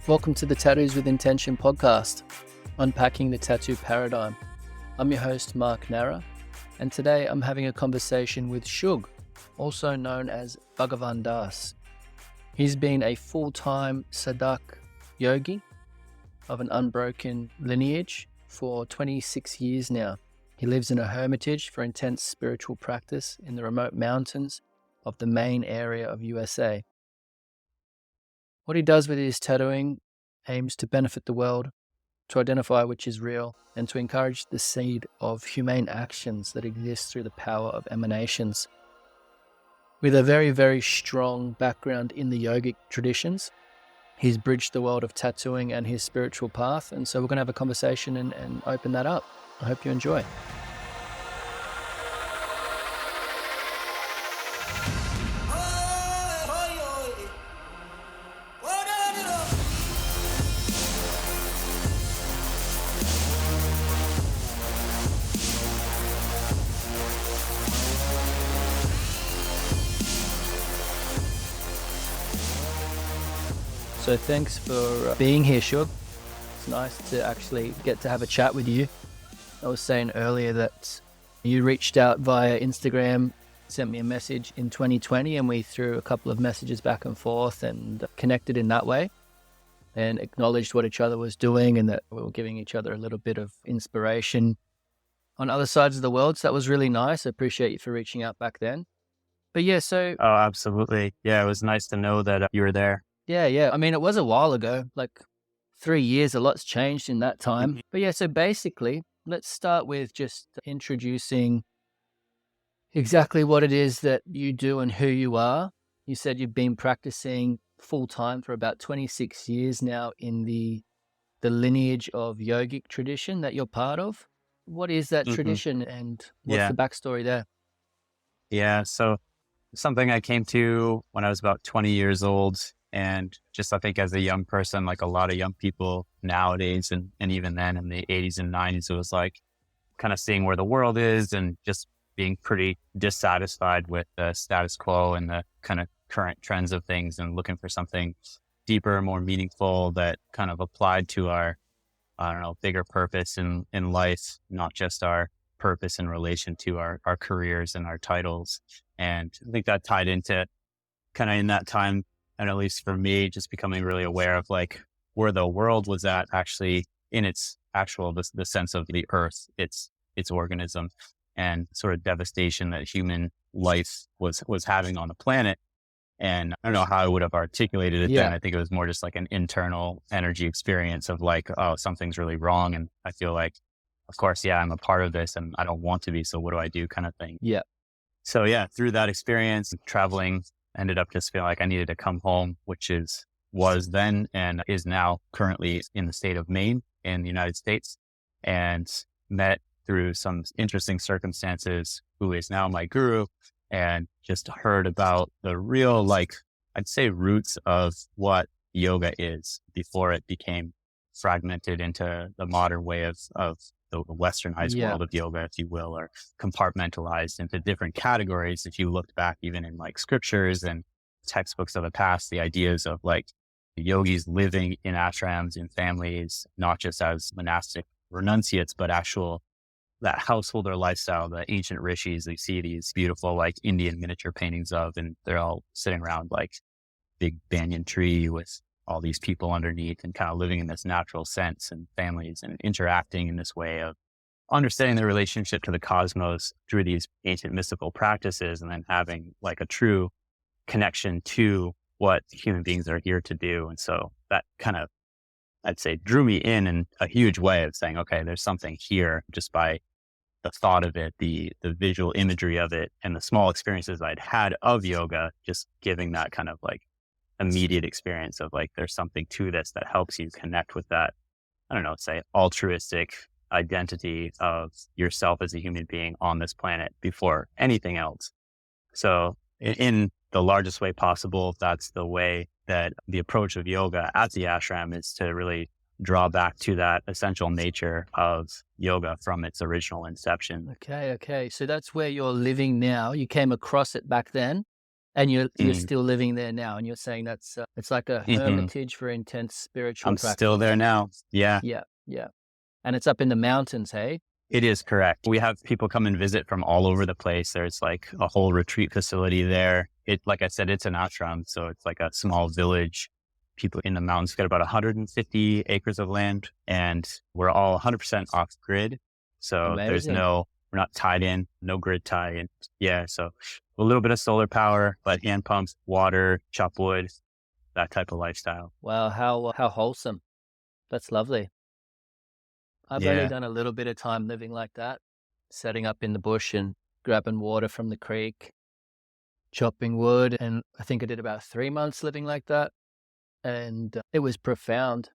Welcome to the Tattoos with Intention podcast, unpacking the tattoo paradigm. I'm your host, Mark Nara, and today I'm having a conversation with Shug, also known as Bhagavan. He's been a full-time sadhak yogi of an unbroken lineage for 26 years now. He lives in a hermitage for intense spiritual practice in the remote mountains of the main area of USA. What he does with his tattooing aims to benefit the world, to identify which is real, and to encourage the seed of humane actions that exist through the power of emanations. With a very, very strong background in the yogic traditions, he's bridged the world of tattooing and his spiritual path, and so we're going to have a conversation and open that up. I hope you enjoy. So thanks for being here, Shug. It's nice to actually get to have a chat with you. I was saying earlier that you reached out via Instagram, sent me a message in 2020, and we threw a couple of messages back and forth and connected in that way and acknowledged what each other was doing and that we were giving each other a little bit of inspiration on other sides of the world. So that was really nice. I appreciate you for reaching out back then. But yeah, so... Oh, absolutely. Yeah, it was nice to know that you were there. Yeah. I mean, it was a while ago, like 3 years, a lot's changed in that time. Mm-hmm. But yeah, so basically, let's start with just introducing exactly what it is that you do and who you are. You said you've been practicing full time for about 26 years now in the lineage of yogic tradition that you're part of. What is that tradition and what's the backstory there? Yeah, so something I came to when I was about 20 years old. And just, I think as a young person, like a lot of young people nowadays, and even then in the 80s and 90s, it was like kind of seeing where the world is and just being pretty dissatisfied with the status quo and the kind of current trends of things and looking for something deeper, more meaningful that kind of applied to our, bigger purpose in life, not just our purpose in relation to our careers and our titles. And I think that tied into kind of in that time, and at least for me, just becoming really aware of like where the world was at actually in its actual, the sense of the earth, its organism, and sort of devastation that human life was having on the planet. And I don't know how I would have articulated it then. I think it was more just like an internal energy experience of like, oh, something's really wrong. And I feel like, of course, I'm a part of this and I don't want to be. So what do I do kind of thing? Yeah. So through that experience, traveling, ended up just feeling like I needed to come home, which was then and is now currently in the state of Maine in the United States, and met through some interesting circumstances who is now my guru, and just heard about the real, like, I'd say roots of what yoga is before it became fragmented into the modern way of the westernized world of yoga, if you will, or compartmentalized into different categories. If you looked back even in like scriptures and textbooks of the past, the ideas of like yogis living in ashrams in families, not just as monastic renunciates, but actual that householder lifestyle, the ancient rishis, you see these beautiful like Indian miniature paintings of, and they're all sitting around like big banyan tree with all these people underneath and kind of living in this natural sense and families and interacting in this way of understanding their relationship to the cosmos through these ancient mystical practices, and then having like a true connection to what human beings are here to do. And so that kind of, I'd say, drew me in a huge way of saying, okay, there's something here just by the thought of it, the visual imagery of it, and the small experiences I'd had of yoga, just giving that kind of like immediate experience of like, there's something to this that helps you connect with that, say altruistic identity of yourself as a human being on this planet before anything else. So in the largest way possible, that's the way that the approach of yoga at the ashram is to really draw back to that essential nature of yoga from its original inception. Okay. So that's where you're living now. You came across it back then. And you're Mm. still living there now, and you're saying that's it's like a Hmm. hermitage for intense spiritual I'm still there practice. now. Yeah, Yeah, yeah. And it's up in the mountains, hey? it is correct. We have people come and visit from all over the place. There's like a whole retreat facility there. Like I said, it's an ashram. So it's like a small village. People in the mountains get about 150 acres of land, and we're all 100% off grid. So Amazing. we're not tied in, no grid tie. And yeah, so a little bit of solar power, but hand pumps, water, chop wood, that type of lifestyle. Wow, how wholesome. That's lovely. I've only Yeah. done a little bit of time living like that, setting up in the bush and grabbing water from the creek, chopping wood, and I think I did about 3 months living like that, and it was profound.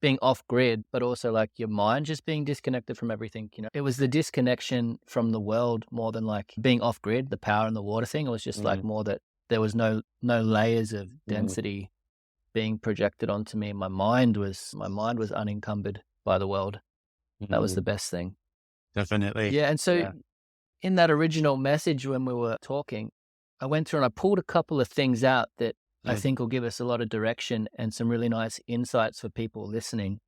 Being off grid, but also like your mind just being disconnected from everything. It was the disconnection from the world more than like being off grid, the power and the water thing. It was just like Mm, more that there was no layers of mm, density being projected onto me. My mind was unencumbered by the world. That was the mm, best thing. definitely. Yeah, and so Yeah. in that original message when we were talking, I went through and I pulled a couple of things out that I Mm, think will give us a lot of direction and some really nice insights for people listening.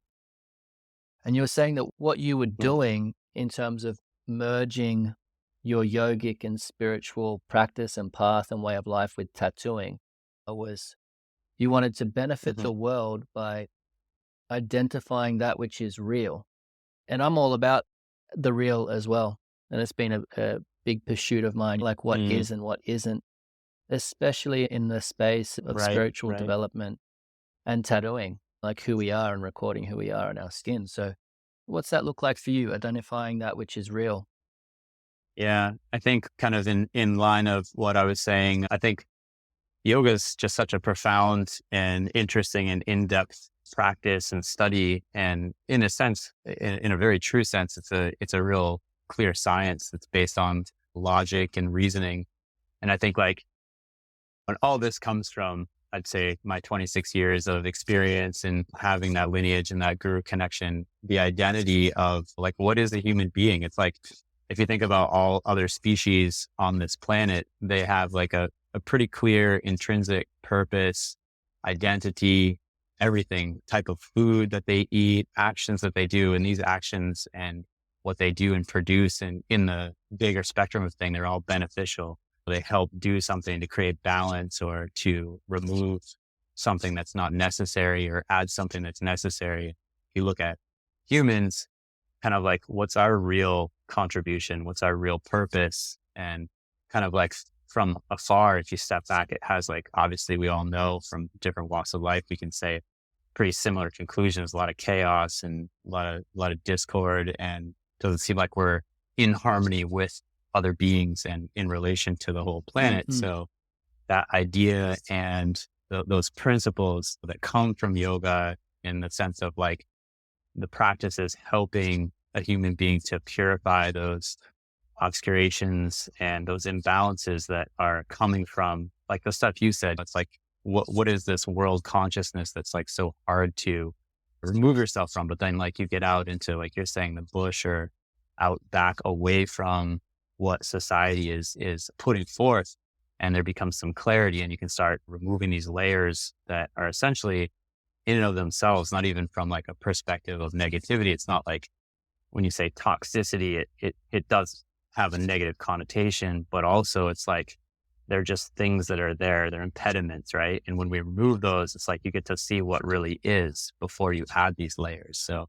And you were saying that what you were mm, doing in terms of merging your yogic and spiritual practice and path and way of life with tattooing was you wanted to benefit mhm. the world by identifying that which is real. And I'm all about the real as well. And it's been a big pursuit of mine, like what Mm, is and what isn't, especially in the space of right, spiritual right. development and tattooing, like who we are and recording who we are in our skin. So, what's that look like for you, identifying that which is real? Yeah. I think kind of in line of what I was saying, I think yoga is just such a profound and interesting and in-depth practice and study. And in a sense, in a very true sense, it's a real clear science that's based on logic and reasoning. And I think like when all this comes from, I'd say my 26 years of experience and having that lineage and that guru connection, the identity of like, what is a human being? It's like, if you think about all other species on this planet, they have like a pretty clear intrinsic purpose, identity, everything, type of food that they eat, actions that they do. And these actions and what they do and produce and in the bigger spectrum of thing, they're all beneficial. They help do something to create balance or to remove something that's not necessary or add something that's necessary. If you look at humans, kind of like what's our real contribution? What's our real purpose? And kind of like from afar, if you step back, it has like, obviously we all know from different walks of life, we can say pretty similar conclusions, a lot of chaos and a lot of discord, and doesn't seem like we're in harmony with other beings and in relation to the whole planet. Hmm. So that idea and those principles that come from yoga in the sense of like the practice is helping a human being to purify those obscurations and those imbalances that are coming from like the stuff you said. It's like, what is this world consciousness that's like so hard to remove yourself from? But then like you get out into, like you're saying, the bush or out back away from what society is putting forth. And there becomes some clarity and you can start removing these layers that are essentially in and of themselves, not even from like a perspective of negativity. It's not like when you say toxicity, it does have a negative connotation, but also it's like they're just things that are there. They're impediments, right? And when we remove those, it's like you get to see what really is before you add these layers. So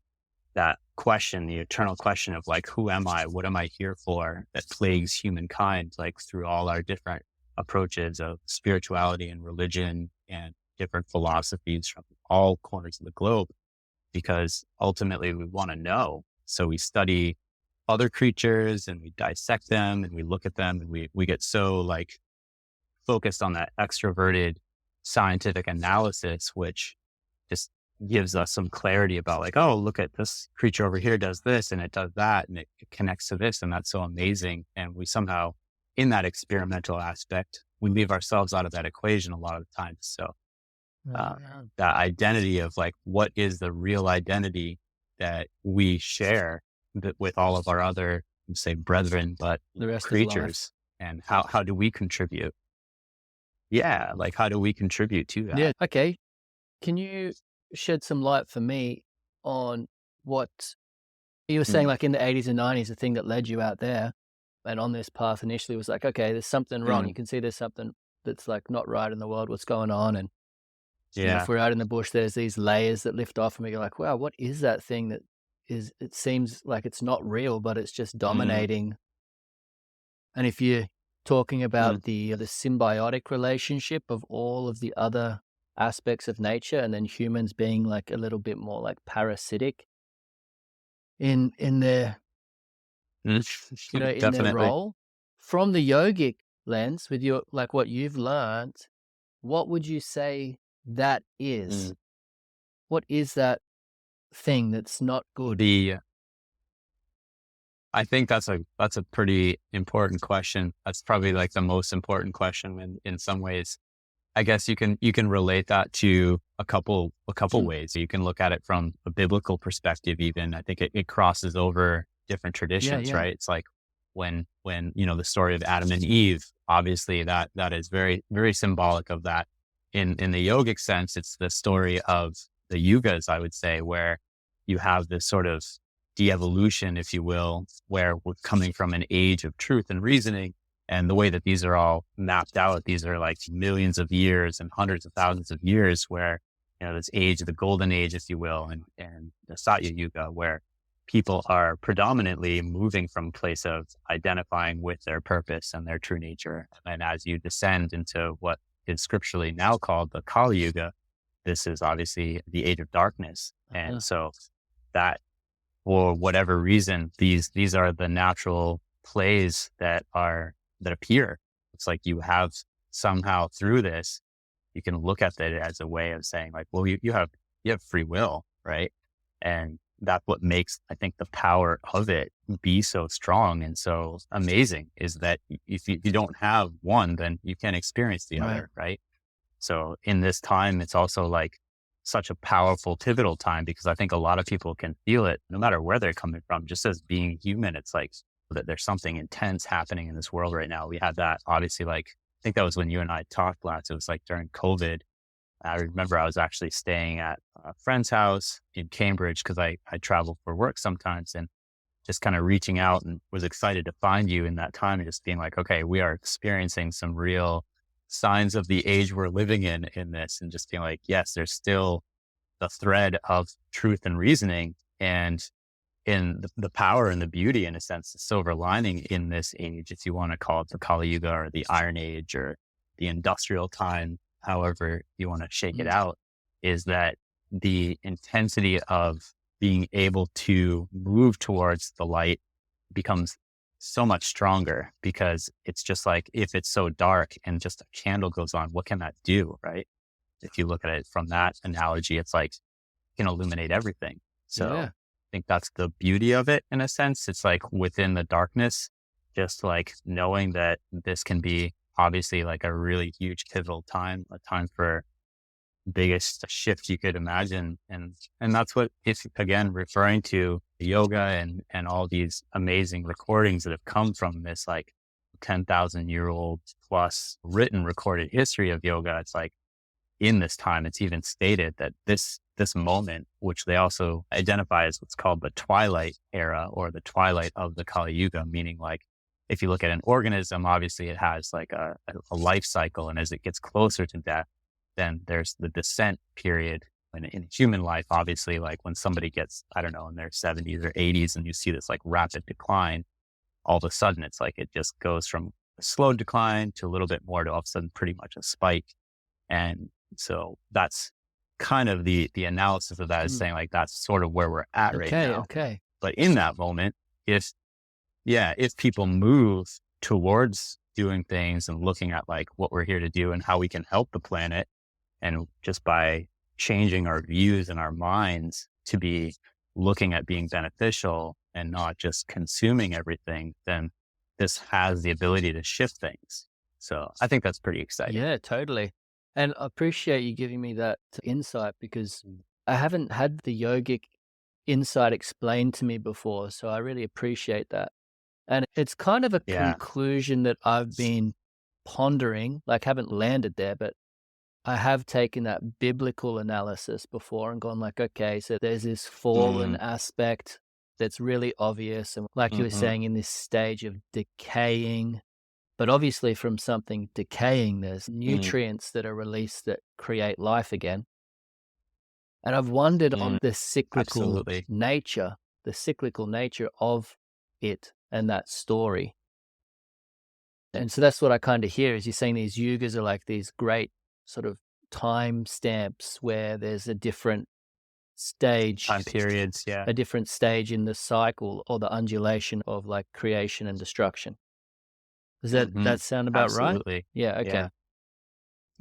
that question, the eternal question of like, who am I? What am I here for? That plagues humankind, like through all our different approaches of spirituality and religion and different philosophies from all corners of the globe, because ultimately we want to know. So we study other creatures and we dissect them and we look at them and we get so like focused on that extroverted scientific analysis, which just gives us some clarity about like, oh, look at this creature over here does this and it does that and it connects to this. And that's so amazing. And we somehow, in that experimental aspect, we leave ourselves out of that equation a lot of the times. So uh, Yeah. that identity of like, what is the real identity that we share with all of our other, say, brethren, but The rest of life. creatures, and how do we contribute? yeah, like how do we contribute to Yeah. that? Okay. Can you shed some light for me on what you were saying, Mm, like in the 80s and 90s, the thing that led you out there and on this path initially was like, okay, there's something wrong. You mm, can see there's something that's like not right in the world, what's going on. And, if yeah. we're out in the bush, there's these layers that lift off and we go like, wow, what is that thing that is, it seems like it's not real, but it's just Mm, dominating. And if you're talking mm, about the symbiotic relationship of all of the other aspects of nature, and then humans being like a little bit more like parasitic in their in their definitely. role, from the yogic lens, with your like what you've learned, what would you say that is? Mm. What is that thing that's not good? The I think that's a pretty important question. That's probably like the most important question in some ways. I guess you can relate that to a couple Mm. ways. You can look at it from a biblical perspective even. I think it crosses over different Yeah, traditions, yeah. right? It's like when the story of Adam and Eve, obviously that is very, very symbolic of that. In the yogic sense, it's the story of the yugas, I would say, where you have this sort of de-evolution, if you will, where we're coming from an age of truth and reasoning. And the way that these are all mapped out, these are like millions of years and hundreds of thousands of years where, this age, the golden age, if you will, and the Satya Yuga, where people are predominantly moving from a place of identifying with their purpose and their true nature. And as you descend into what is scripturally now called the Kali Yuga, this is obviously the age of darkness. Uh-huh. And so that, for whatever reason, these are the natural plays that appear. It's like you have somehow through this, you can look at it as a way of saying like, well, you have free will, right? And that's what makes, I think, the power of it be so strong and so amazing is that if you don't have one, then you can't experience the Right. other, right? So in this time, it's also like such a powerful, pivotal time because I think a lot of people can feel it no matter where they're coming from. Just as being human, it's like that there's something intense happening in this world right now. We had that obviously, like, I think that was when you and I talked last. It was like during COVID. I remember I was actually staying at a friend's house in Cambridge because I travel for work sometimes and just kind of reaching out and was excited to find you in that time and just being like, okay, we are experiencing some real signs of the age we're living in this and just being like, yes, there's still the thread of truth and reasoning and in the power and the beauty, in a sense, the silver lining in this age, if you want to call it the Kali Yuga or the Iron Age or the industrial time, however you want to shake it Mm. out, is that the intensity of being able to move towards the light becomes so much stronger because it's just like if it's so dark and just a candle goes on, what can that do? Right. If you look at it from that analogy, it's like it can illuminate everything. So Yeah. I think that's the beauty of it in a sense. It's like within the darkness, just like knowing that this can be obviously like a really huge pivotal time, a time for biggest shift you could imagine. And that's what it's again referring to yoga and all these amazing recordings that have come from this like 10,000-year-old plus written recorded history of yoga. It's like in this time, it's even stated that this moment, which they also identify as what's called the twilight era or the twilight of the Kali Yuga, meaning like if you look at an organism, obviously it has like a life cycle. And as it gets closer to death, then there's the descent period. And in human life, obviously, like when somebody gets, I don't know, in their 70s or 80s, and you see this like rapid decline, all of a sudden it's like it just goes from a slow decline to a little bit more to all of a sudden pretty much a spike. And so that's kind of the analysis of that is Mm. saying like that's sort of where we're at right Okay. now. Okay. But in that moment, if if people move towards doing things and looking at like what we're here to do and how we can help the planet, and just by changing our views and our minds to be looking at being beneficial and not just consuming everything, then this has the ability to shift things. So I think that's pretty exciting. Yeah, totally. And I appreciate you giving me that insight because Mm. I haven't had the yogic insight explained to me before. So I really appreciate that. And it's kind of a Yeah. conclusion that I've been pondering, like haven't landed there, but I have taken that biblical analysis before and gone like, okay, so there's this fallen Mm, aspect that's really obvious. And like you were mhm, saying, in this stage of decaying, but obviously from something decaying, there's mm, nutrients that are released that create life again. And I've wondered mm, on absolutely. the cyclical nature of it and that story. And so that's what I kind of hear is you're saying these yugas are like these great sort of time stamps where there's Time periods. Yeah. a different stage in the cycle or the undulation of like creation and destruction. Does Hmm. that sound about right? Absolutely. Yeah, okay. Yeah.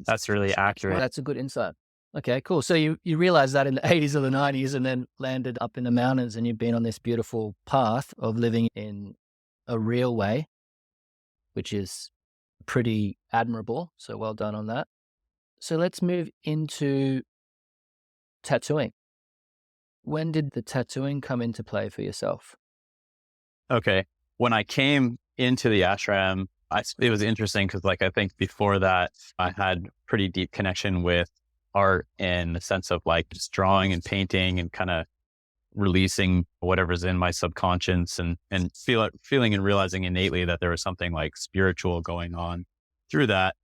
That's really Well, accurate. that's a good insight. Okay, cool. So you realized that in the 80s or the 90s and then landed up in the mountains and you've been on this beautiful path of living in a real way, which is pretty admirable. So well done on that. So let's move into tattooing. When did the tattooing come into play for yourself? Okay. When I came into the ashram, it was interesting because, like, I think before that, I had pretty deep connection with art in the sense of like just drawing and painting and kind of releasing whatever's in my subconscious and feeling and realizing innately that there was something like spiritual going on through that.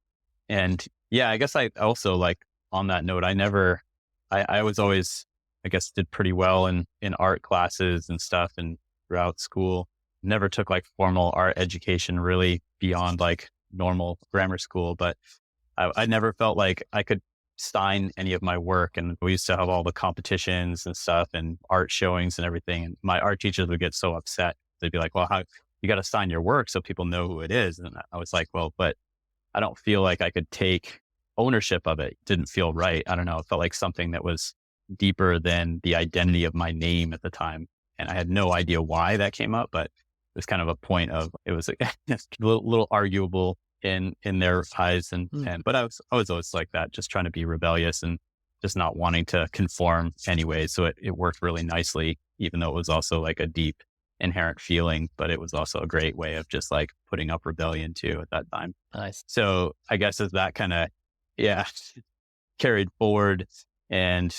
And yeah, I guess I also like on that note, I was always, I guess, did pretty well in art classes and stuff and throughout school. Never took like formal art education really beyond like normal grammar school, but I never felt like I could sign any of my work. And we used to have all the competitions and stuff and art showings and everything. And my art teachers would get so upset. They'd be like, well, how you got to sign your work so people know who it is. And I was like, well, but I don't feel like I could take ownership of it. It didn't feel right. I don't know. It felt like something that was deeper than the identity of my name at the time. And I had no idea why that came up, but it was kind of a point of, it was a little arguable in their eyes. Mm. But I was always like that, just trying to be rebellious and just not wanting to conform anyway. So it worked really nicely, even though it was also like a deep inherent feeling, but it was also a great way of just like putting up rebellion too at that time. Nice. So I guess as that kind of, yeah, carried forward and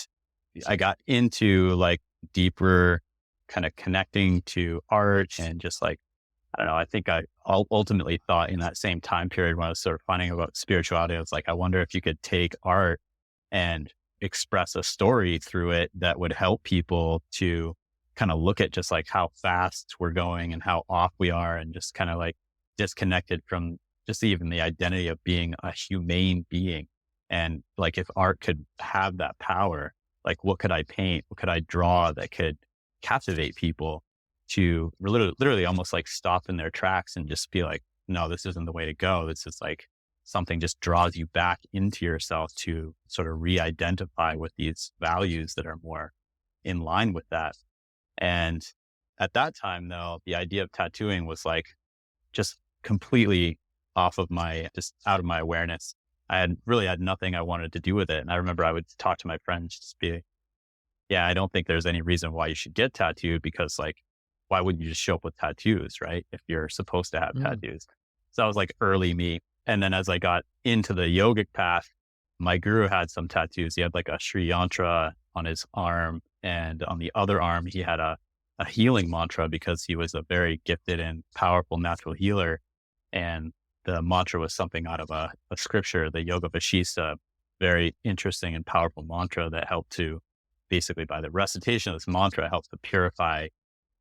I got into like deeper kind of connecting to art and just like, I don't know, I think I ultimately thought in that same time period when I was sort of finding about spirituality, I was like, I wonder if you could take art and express a story through it that would help people to kind of look at just like how fast we're going and how off we are and just kind of like disconnected from just even the identity of being a humane being. And like if art could have that power, like what could I paint? What could I draw that could captivate people to literally almost like stop in their tracks and just be like, no, this isn't the way to go. This is like something just draws you back into yourself to sort of re-identify with these values that are more in line with that. And at that time, though, the idea of tattooing was like just completely just out of my awareness. I had really had nothing I wanted to do with it. And I remember I would talk to my friends, just be, yeah, I don't think there's any reason why you should get tattooed because like, why wouldn't you just show up with tattoos, right? If you're supposed to have Mm. tattoos. So that was like early me. And then as I got into the yogic path, my guru had some tattoos. He had like a Sri Yantra on his arm, and on the other arm, he had a healing mantra because he was a very gifted and powerful natural healer. And the mantra was something out of a scripture, the Yoga Vashista, very interesting and powerful mantra that helped to basically by the recitation of this mantra helped to purify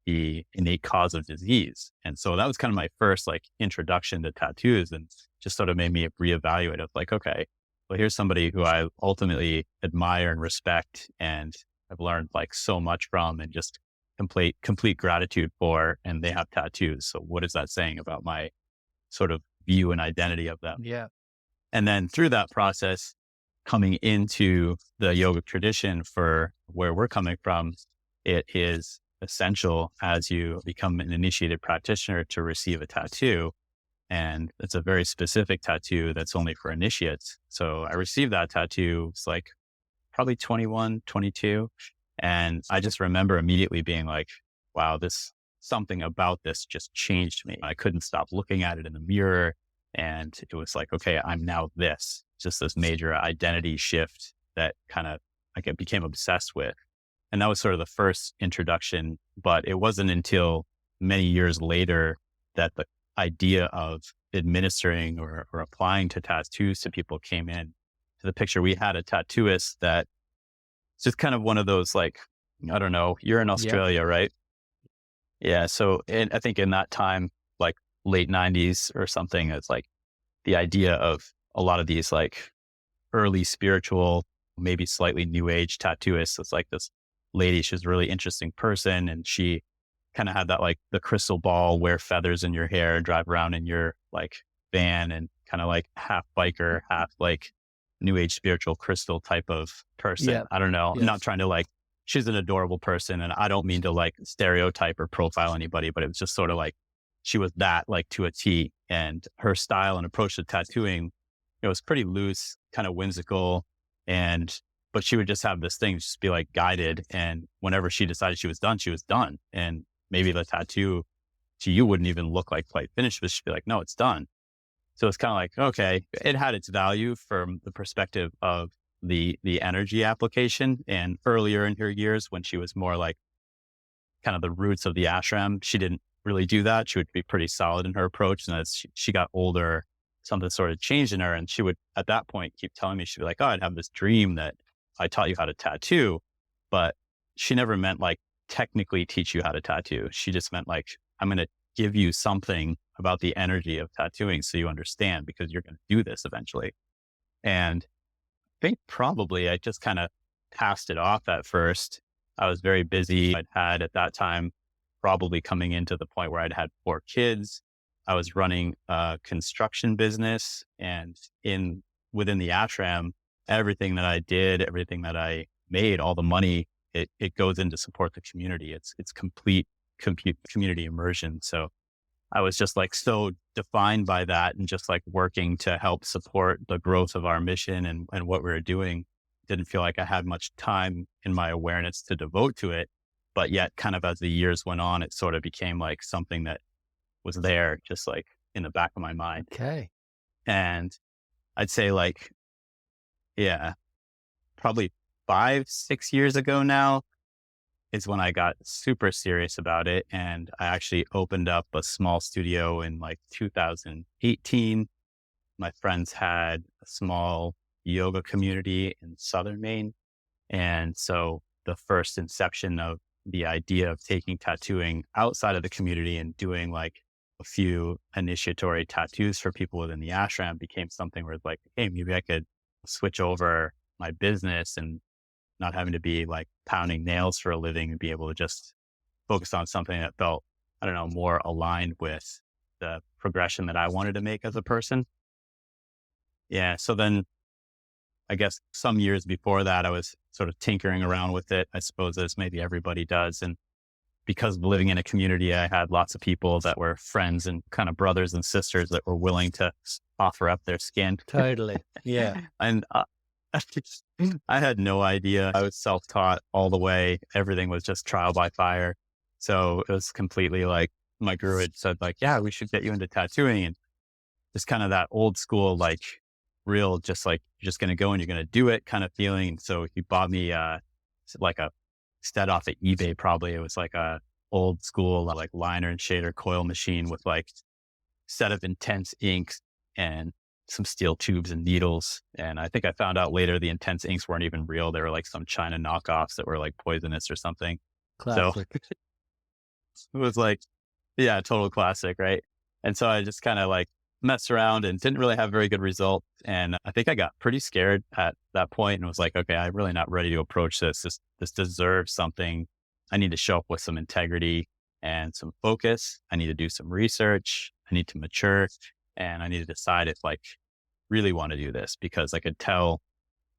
the innate cause of disease. And so that was kind of my first like introduction to tattoos and just sort of made me reevaluate of like, okay, well, here's somebody who I ultimately admire and respect and I've learned like so much from and just complete gratitude for, and they have tattoos. So what is that saying about my sort of view and identity of them? Yeah. And then through that process, coming into the yogic tradition for where we're coming from, it is essential as you become an initiated practitioner to receive a tattoo. And it's a very specific tattoo that's only for initiates. So I received that tattoo. It's like probably 21, 22. And I just remember immediately being like, wow, something about this just changed me. I couldn't stop looking at it in the mirror. And it was like, okay, I'm now this, just this major identity shift that kind of like I became obsessed with. And that was sort of the first introduction, but it wasn't until many years later that the idea of administering or applying to tattoos to people came in to the picture. We had a tattooist that it's just kind of one of those, like, I don't know, you're in Yep. Australia, right? Yeah. So I think in that time, like late 90s or something, it's like the idea of a lot of these like early spiritual, maybe slightly new age tattooists. It's like this lady, she's a really interesting person. And she kind of had that, like the crystal ball, wear feathers in your hair, drive around in your like van, and kind of like half biker, half like new age spiritual crystal type of person. Yep. I don't know. I'm Yep. not trying to like, she's an adorable person, and I don't mean to like stereotype or profile anybody, but it was just sort of like, she was that like to a T, and her style and approach to tattooing, it was pretty loose, kind of whimsical. And, but she would just have this thing, just be like guided. And whenever she decided she was done, she was done. And maybe the tattoo to you wouldn't even look like quite finished, but she'd be like, no, it's done. So it's kind of like, okay, it had its value from the perspective of the energy application. And earlier in her years, when she was more like kind of the roots of the ashram, she didn't really do that. She would be pretty solid in her approach. And as she got older, something sort of changed in her. And she would, at that point, keep telling me, she'd be like, oh, I'd have this dream that I taught you how to tattoo. But she never meant like technically teach you how to tattoo. She just meant like, I'm going to give you something about the energy of tattooing so you understand, because you're going to do this eventually. And I think probably I just kind of passed it off at first. I was very busy. I'd had at that time, probably coming into the point where I'd had 4 kids. I was running a construction business, and within the ashram, everything that I did, everything that I made, all the money, it goes in to support the community. It's complete community immersion. So I was just like so defined by that, and just like working to help support the growth of our mission and what we were doing. Didn't feel like I had much time in my awareness to devote to it. But yet kind of as the years went on, it sort of became like something that was there, just like in the back of my mind. Okay. And I'd say like, yeah, probably 5, 6 years ago now is when I got super serious about it. And I actually opened up a small studio in like 2018. My friends had a small yoga community in Southern Maine. And so the first inception of the idea of taking tattooing outside of the community and doing like a few initiatory tattoos for people within the ashram became something where it's like, hey, maybe I could switch over my business and not having to be like pounding nails for a living, and be able to just focus on something that felt, I don't know, more aligned with the progression that I wanted to make as a person. Yeah. So then I guess some years before that, I was sort of tinkering around with it, I suppose, as maybe everybody does. And because of living in a community, I had lots of people that were friends and kind of brothers and sisters that were willing to offer up their skin. Totally. Yeah. And I had no idea. I was self-taught all the way. Everything was just trial by fire. So it was completely like my guru had said, like, yeah, we should get you into tattooing. And just kind of that old school, like real, just like, you're just going to go and you're going to do it kind of feeling. And so he bought me like a set off at eBay. Probably it was like a old school, like liner and shader coil machine with like set of intense inks and some steel tubes and needles. And I think I found out later the intense inks weren't even real. They were like some China knockoffs that were like poisonous or something. So Classic. it was like, yeah, total classic. Right. And so I just kind of like messed around and didn't really have very good results. And I think I got pretty scared at that point and was like, okay, I'm really not ready to approach this. This deserves something. I need to show up with some integrity and some focus. I need to do some research. I need to mature, and I need to decide if like really want to do this, because I could tell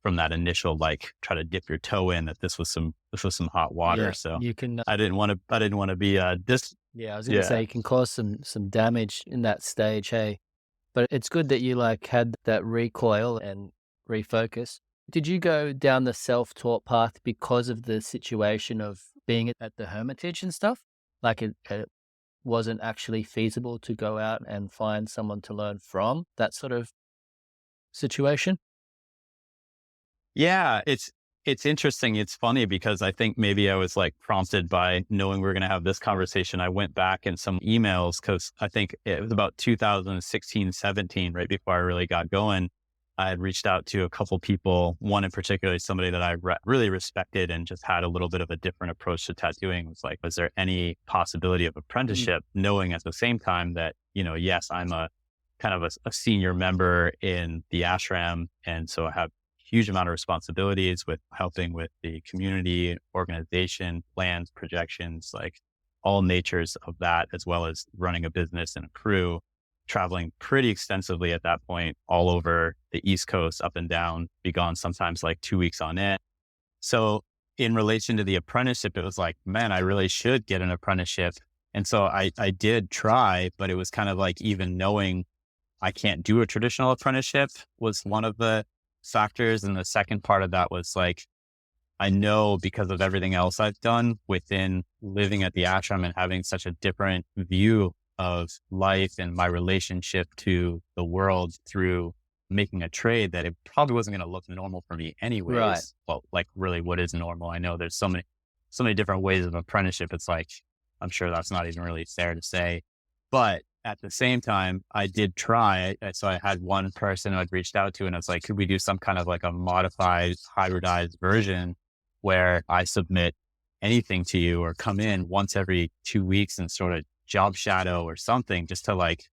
from that initial, like try to dip your toe in, that this was some hot water. Yeah. So You can, I didn't want to be this. yeah, I was going to Yeah. say you can cause some damage in that stage. Hey, but it's good that you like had that recoil and refocus. Did you go down the self-taught path because of the situation of being at the hermitage and stuff? Like wasn't actually feasible to go out and find someone to learn from, that sort of situation? Yeah, it's interesting. It's funny because I think maybe I was like prompted by knowing we are going to have this conversation. I went back in some emails because I think it was about 2016, 17, right before I really got going. I had reached out to a couple people, one in particular, somebody that I really respected and just had a little bit of a different approach to tattooing. Was like, was there any possibility of Mm. apprenticeship? Knowing at the same time that, yes, I'm a kind of a senior member in the ashram. And so I have huge amount of responsibilities with helping with the community, organization, plans, projections, like all natures of that, as well as running a business and a crew, traveling pretty extensively at that point, all over the East Coast, up and down, be gone sometimes like 2 weeks on end. So in relation to the apprenticeship, it was like, man, I really should get an apprenticeship. And so I did try, but it was kind of like, even knowing I can't do a traditional apprenticeship was one of the factors. And the second part of that was like, I know because of everything else I've done within living at the ashram and having such a different view of life and my relationship to the world through making a trade, that it probably wasn't going to look normal for me Right. anyways. Well, like really, what is normal? I know there's so many different ways of apprenticeship. It's like, I'm sure that's not even really fair to say, but at the same time, I did try. So I had one person who I'd reached out to, and I was like, could we do some kind of like a modified, hybridized version where I submit anything to you or come in once every 2 weeks and sort of job shadow or something, just to like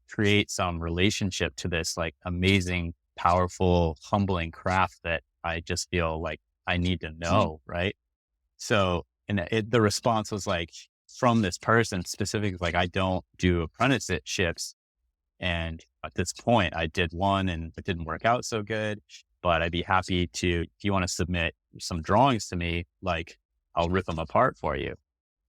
create some relationship to this like amazing, powerful, humbling craft that I just feel like I need to know. Right. So, and the response was like, from this person specifically, like, I don't do apprenticeships. And at this point I did one and it didn't work out so good, but I'd be happy to, if you want to submit some drawings to me, like I'll rip them apart for you.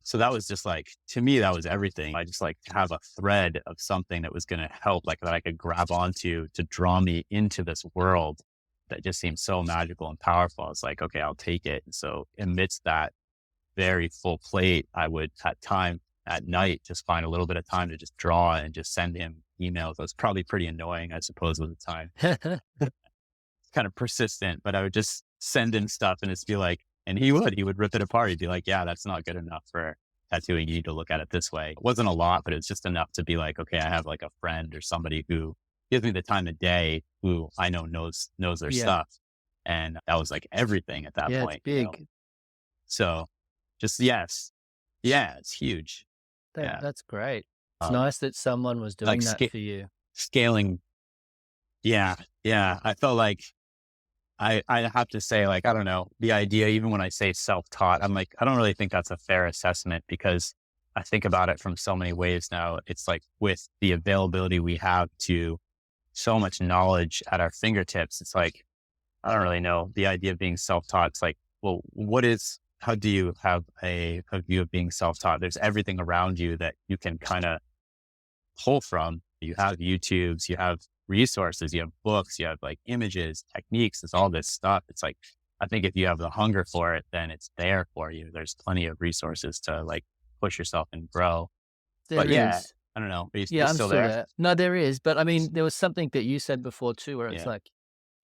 So that was just like, to me, that was everything. I just like to have a thread of something that was going to help, like that I could grab onto to draw me into this world that just seemed so magical and powerful. I was like, okay, I'll take it. And so amidst that very full plate, I would at time at night just find a little bit of time to just draw and just send him emails. It was probably pretty annoying, I suppose, at the time. Kind of persistent, but I would just send him stuff and it's be like, and he would rip it apart. He'd be like, yeah, that's not good enough for tattooing. You need to look at it this way. It wasn't a lot, but it's just enough to be like, okay, I have like a friend or somebody who gives me the time of day, who I know knows their Yeah. stuff. And that was like everything at that Yeah, it's point. big. So just, yes. Yeah, it's huge. Yeah. That's great. It's Um, nice that someone was like doing that for you. scaling. Yeah. Yeah. I felt like I have to say, like, I don't know, the idea, even when I say self-taught, I'm like, I don't really think that's a fair assessment, because I think about it from so many ways now. It's like, with the availability we have to so much knowledge at our fingertips, it's like, I don't really know, the idea of being self-taught. It's like, well, how do you have a view of being self-taught? There's everything around you that you can kind of pull from. You have YouTubes, you have resources, you have books, you have like images, techniques, it's all this stuff. It's like, I think if you have the hunger for it, then it's there for you. There's plenty of resources to like push yourself and grow. But There yeah, is. I don't know. Are you Yeah, I'm still still there? there. No, there is. But I mean, there was something that you said before too, where it's Yeah. like,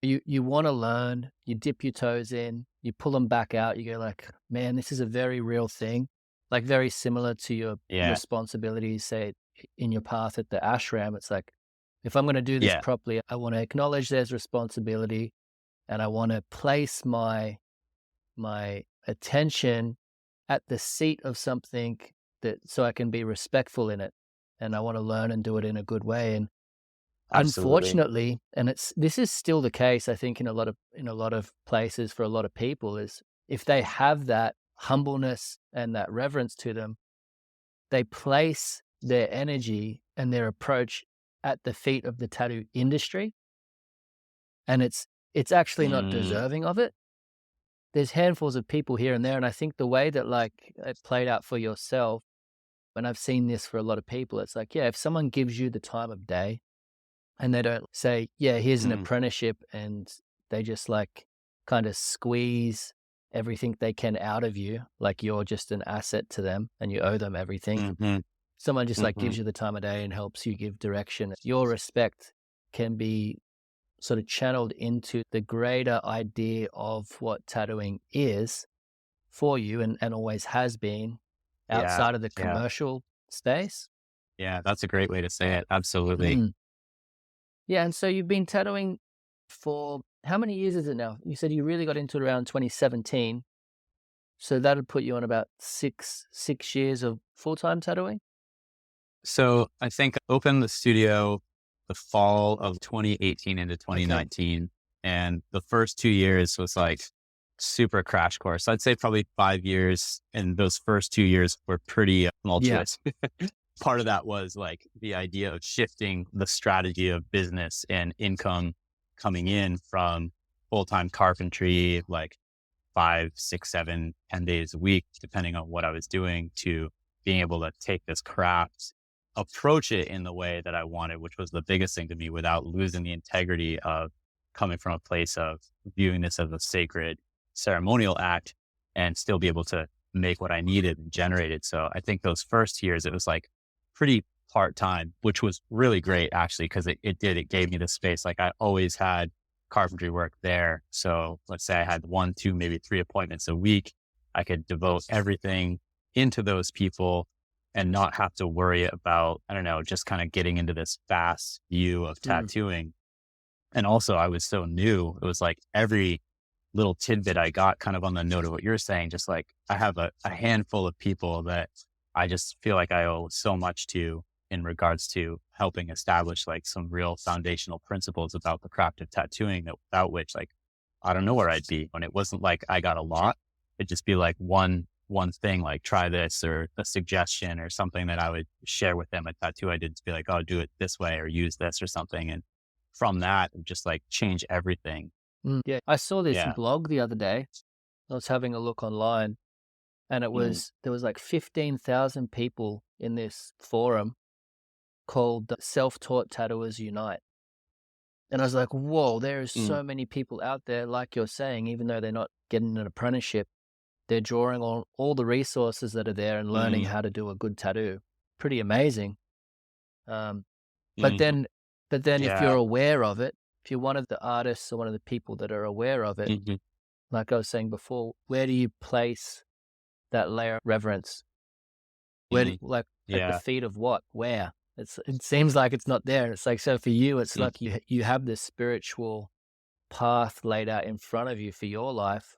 you want to learn, you dip your toes in, you pull them back out, you go like, man, this is a very real thing, like very similar to your Yeah. responsibilities, say in your path at the ashram. It's like, if I'm going to do this Yeah. properly, I want to acknowledge there's responsibility, and I want to place my attention at the seat of something, that so I can be respectful in it, and I want to learn and do it in a good way. And Absolutely. unfortunately, and this is still the case, I think, in a lot of places for a lot of people, is if they have that humbleness and that reverence to them, they place their energy and their approach at the feet of the tattoo industry, and it's actually not Mm, deserving of it. There's handfuls of people here and there, and I think the way that like it played out for yourself, when I've seen this for a lot of people, it's like, yeah, if someone gives you the time of day and they don't say, yeah, here's an mm, apprenticeship, and they just like kind of squeeze everything they can out of you, like you're just an asset to them and you owe them everything. mhm. Someone just like Hmm. gives you the time of day and helps you give direction. Your respect can be sort of channeled into the greater idea of what tattooing is for you, and always has been Yeah. outside of the Yeah. commercial space. Yeah. That's a great way to say it. Absolutely. Mm. Yeah. And so you've been tattooing for how many years is it now? You said you really got into it around 2017. So that would put you on about six years of full-time tattooing. So I think I opened the studio the fall of 2018 into Okay. 2019. And the first 2 years was like super crash course. I'd say probably 5 years. And those first 2 years were pretty Yeah. tumultuous. Part of that was like the idea of shifting the strategy of business and income coming in from full-time carpentry, like 5, 6, 7, 10 days a week, depending on what I was doing, to being able to take this craft, approach it in the way that I wanted, which was the biggest thing to me, without losing the integrity of coming from a place of viewing this as a sacred ceremonial act and still be able to make what I needed and generate it. So I think those first years, it was like pretty part time, which was really great actually, because it gave me the space. Like I always had carpentry work there. So let's say I had 1, 2, maybe 3 appointments a week. I could devote everything into those people and not have to worry about, I don't know, just kind of getting into this fast view of Mm. tattooing. And also I was so new. It was like every little tidbit I got, kind of on the note of what you're saying, just like I have a handful of people that I just feel like I owe so much to in regards to helping establish like some real foundational principles about the craft of tattooing, that without which, like, I don't know where I'd be. And it wasn't like I got a lot. It'd just be like one thing, like try this, or a suggestion or something that I would share with them. A tattoo I did, to be like, oh, do it this way or use this or something. And from that, it just like change everything. Mm. Yeah. I saw this Yeah. blog the other day. I was having a look online, and Mm, there was like 15,000 people in this forum called Self-Taught Tattooers Unite. And I was like, whoa, there is mm, so many people out there, like you're saying, even though they're not getting an apprenticeship, they're drawing on all the resources that are there and learning mm, how to do a good tattoo. Pretty amazing. Um, but mm, then, but then if you're yeah. aware of it, if you're one of the artists or one of the people that are aware of it, Mhm, like I was saying before, where do you place that layer of reverence? Where do mm, like, at the yeah. feet of what? Where? It seems like it's not there. It's like, so for you, it's Mm, like you have this spiritual path laid out in front of you for your life,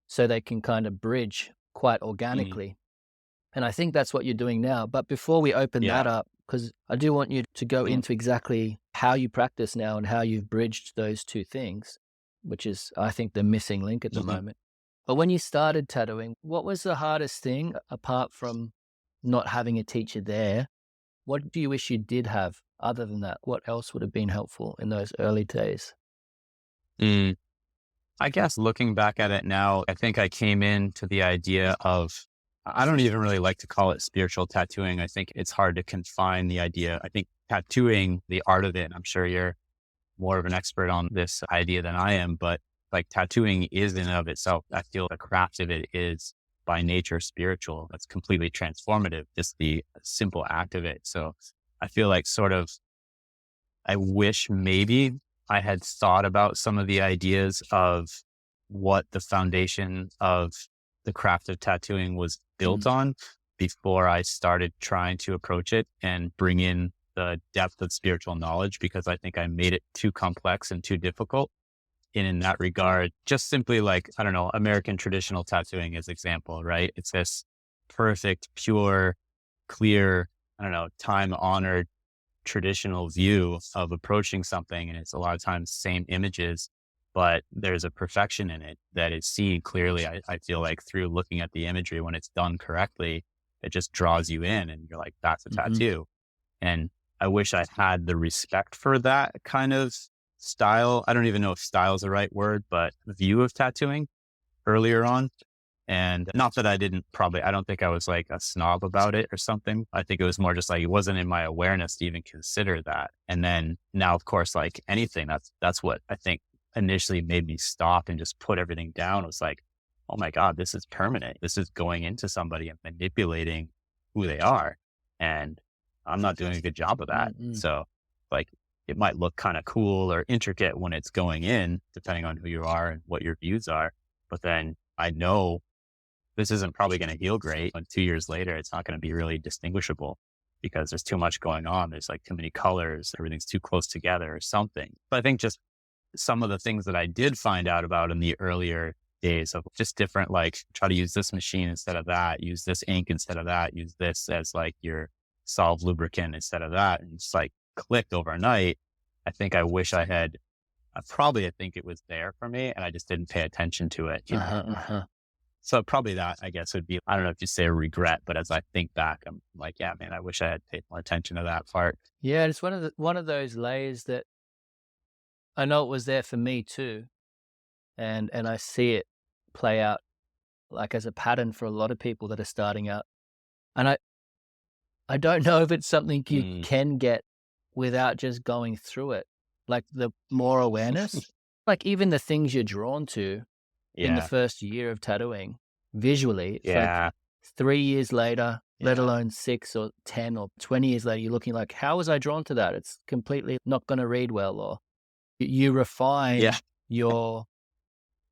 so they can kind of bridge quite mm, organically. And I think that's what you're doing now. But before we open yeah. that up, because I do want you to go Mm, into exactly how you practice now and how you've bridged those two things, which is, I think, the missing link at the mhm. moment. But when you started tattooing, what was the hardest thing apart from not having a teacher there? What do you wish you did have other than that? What else would have been helpful in those early days? Mm. I guess looking back at it now, I think I came into the idea of, I don't even really like to call it spiritual tattooing. I think it's hard to confine the idea. I think tattooing, the art of it, I'm sure you're more of an expert on this idea than I am, but like tattooing is in and of itself, I feel the craft of it is by nature spiritual. That's completely transformative, just the simple act of it. So I feel like sort of, I wish maybe I had thought about some of the ideas of what the foundation of the craft of tattooing was built Mm. on before I started trying to approach it and bring in the depth of spiritual knowledge, because I think I made it too complex and too difficult. And in that regard, just simply like, I don't know, American traditional tattooing as example, right? It's this perfect, pure, clear, I don't know, time honored traditional view of approaching something. And it's a lot of times same images, but there's a perfection in it that is seen clearly. I feel like through looking at the imagery, when it's done correctly, it just draws you in and you're like, that's a Mhm. tattoo. And I wish I had the respect for that kind of style. I don't even know if style is the right word, but view of tattooing earlier on. And not that I didn't I don't think I was like a snob about it or something. I think it was more just like, it wasn't in my awareness to even consider that. And then now, of course, like anything, that's what I think initially made me stop and just put everything down. It was like, oh my God, this is permanent. This is going into somebody and manipulating who they are. And I'm not doing a good job of that. Mm-mm. So like it might look kind of cool or intricate when it's going in, depending on who you are and what your views are. But then I know this isn't probably going to heal great. And 2 years later, it's not going to be really distinguishable because there's too much going on. There's like too many colors. Everything's too close together or something. But I think just some of the things that I did find out about in the earlier days of just different, like try to use this machine instead of that, use this ink instead of that, use this as like your solve lubricant instead of that. And just like clicked overnight. I think I wish I had, I think it was there for me and I just didn't pay attention to it. You know? So probably that, I guess, would be, I don't know if you say a regret, but as I think back, I'm like, yeah, man, I wish I had paid more attention to that part. Yeah, it's one of those layers that I know it was there for me too. And I see it play out like as a pattern for a lot of people that are starting out. And I don't know if it's something you can get without just going through it. Like the more awareness, like even the things you're drawn to in the first year of tattooing visually, it's like 3 years later, let alone 6 or 10 or 20 years later, you're looking like, how was I drawn to that? It's completely not going to read well, or you refine your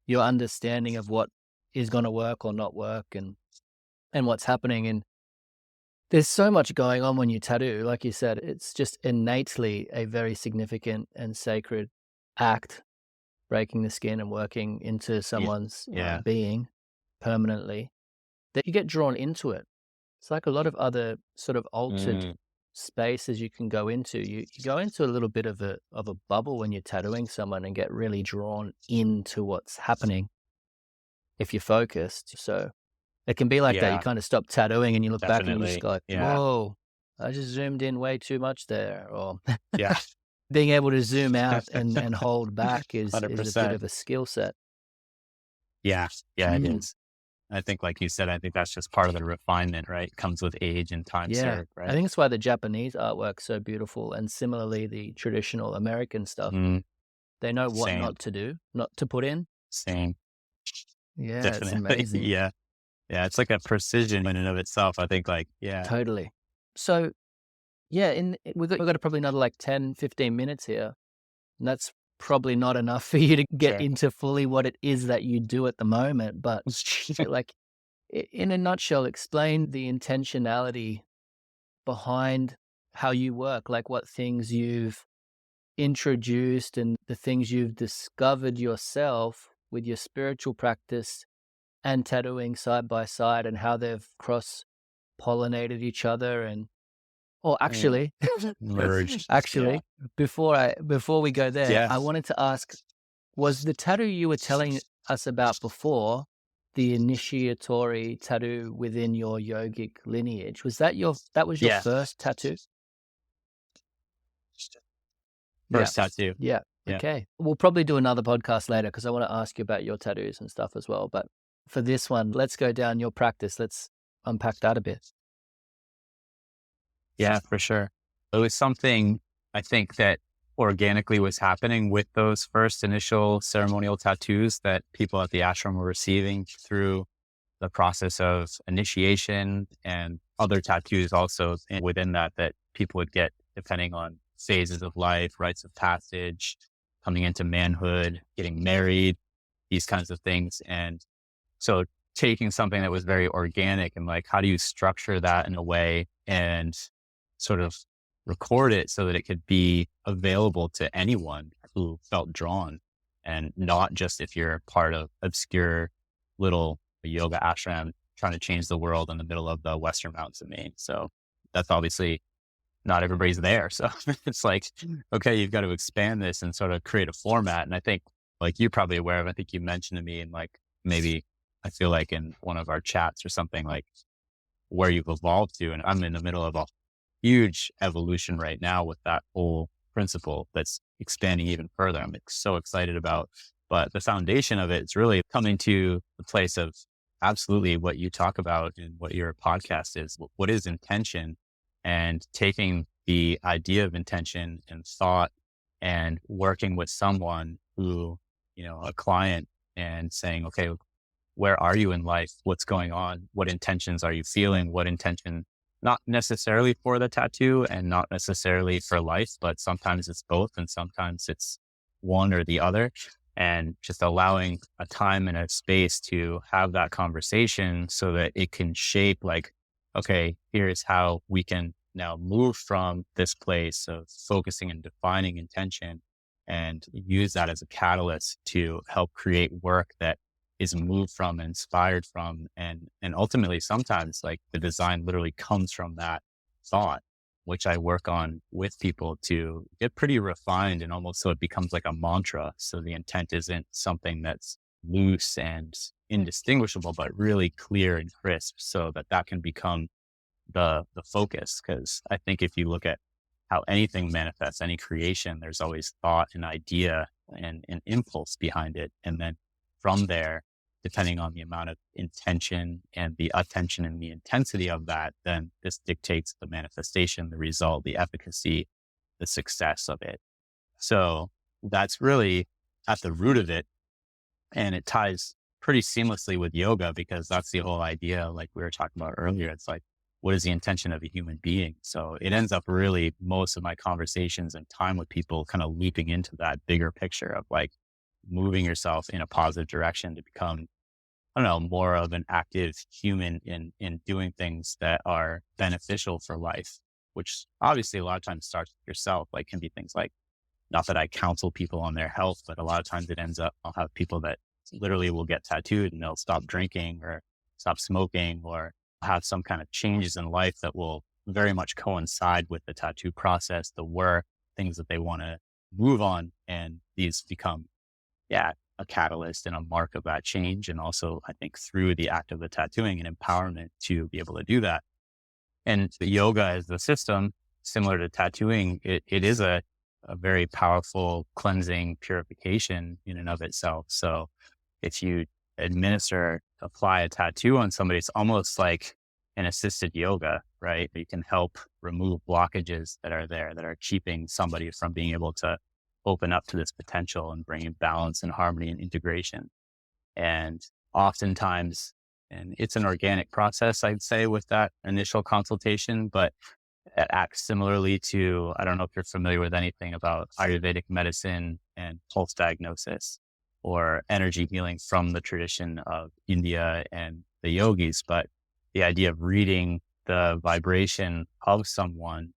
understanding of what is going to work or not work and what's happening. And there's so much going on when you tattoo. Like you said, it's just innately a very significant and sacred act, breaking the skin and working into someone's being permanently, that you get drawn into it. It's like a lot of other sort of altered spaces you can go into. You go into a little bit of a bubble when you're tattooing someone and get really drawn into what's happening if you're focused. So it can be like that. You kind of stop tattooing and you look back and you just go like, whoa, I just zoomed in way too much there. Or being able to zoom out and hold back is a bit of a skill set. Yeah, it is. I think, like you said, I think that's just part of the refinement, right? It comes with age and time served, right? I think that's why the Japanese artwork's so beautiful. And similarly, the traditional American stuff, they know what not to do, not to put in. Same. Yeah, definitely. It's amazing. Yeah, it's like a precision in and of itself. I think Totally. So we've got probably another like 10, 15 minutes here. And that's probably not enough for you to get into fully what it is that you do at the moment. But like in a nutshell, explain the intentionality behind how you work, like what things you've introduced and the things you've discovered yourself with your spiritual practice and tattooing side by side, and how they've cross-pollinated each other. And actually, merged. before we go there, I wanted to ask, was the tattoo you were telling us about before the initiatory tattoo within your yogic lineage? Was that your first tattoo? First tattoo. Yeah. Okay. We'll probably do another podcast later because I want to ask you about your tattoos and stuff as well. But for this one, let's go down your practice. Let's unpack that a bit. Yeah, for sure. It was something I think that organically was happening with those first initial ceremonial tattoos that people at the ashram were receiving through the process of initiation, and other tattoos also within that people would get depending on phases of life, rites of passage, coming into manhood, getting married, these kinds of things. And so taking something that was very organic and like, how do you structure that in a way and sort of record it so that it could be available to anyone who felt drawn, and not just if you're part of obscure little yoga ashram trying to change the world in the middle of the Western Mountains of Maine. So that's obviously not everybody's there. So it's like, okay, you've got to expand this and sort of create a format. And I think, like you're probably aware of, I think you mentioned to me, and like maybe I feel like in one of our chats or something, like where you've evolved to. And I'm in the middle of a huge evolution right now with that whole principle that's expanding even further. I'm so excited about, but the foundation of it is really coming to the place of absolutely what you talk about and what your podcast is. What is intention? And taking the idea of intention and thought and working with someone who, a client, and saying, okay, where are you in life? What's going on? What intentions are you feeling? What intention not necessarily for the tattoo and not necessarily for life, but sometimes it's both and sometimes it's one or the other. And just allowing a time and a space to have that conversation so that it can shape like, okay, here's how we can now move from this place of focusing and defining intention and use that as a catalyst to help create work that is moved from, inspired from, and ultimately sometimes like the design literally comes from that thought, which I work on with people to get pretty refined and almost so it becomes like a mantra. So the intent isn't something that's loose and indistinguishable, but really clear and crisp so that that can become the focus. Cause I think if you look at how anything manifests, any creation, there's always thought and idea and an impulse behind it. And then from there, depending on the amount of intention and the attention and the intensity of that, then this dictates the manifestation, the result, the efficacy, the success of it. So that's really at the root of it. And it ties pretty seamlessly with yoga because that's the whole idea, like we were talking about earlier. It's like, what is the intention of a human being? So it ends up really most of my conversations and time with people kind of leaping into that bigger picture of like moving yourself in a positive direction to become, I don't know, more of an active human in doing things that are beneficial for life, which obviously a lot of times starts with yourself. Like can be things like, not that I counsel people on their health, but a lot of times it ends up, I'll have people that literally will get tattooed and they'll stop drinking or stop smoking or have some kind of changes in life that will very much coincide with the tattoo process, the work, things that they want to move on. And these become, a catalyst and a mark of that change. And also, I think through the act of the tattooing and empowerment to be able to do that. And the yoga as the system, similar to tattooing, it is a very powerful cleansing purification in and of itself. So if you apply a tattoo on somebody, it's almost like an assisted yoga, right? You can help remove blockages that are there that are keeping somebody from being able to open up to this potential and bring in balance and harmony and integration. And oftentimes, and it's an organic process, I'd say, with that initial consultation, but it acts similarly to, I don't know if you're familiar with anything about Ayurvedic medicine and pulse diagnosis or energy healing from the tradition of India and the yogis, but the idea of reading the vibration of someone,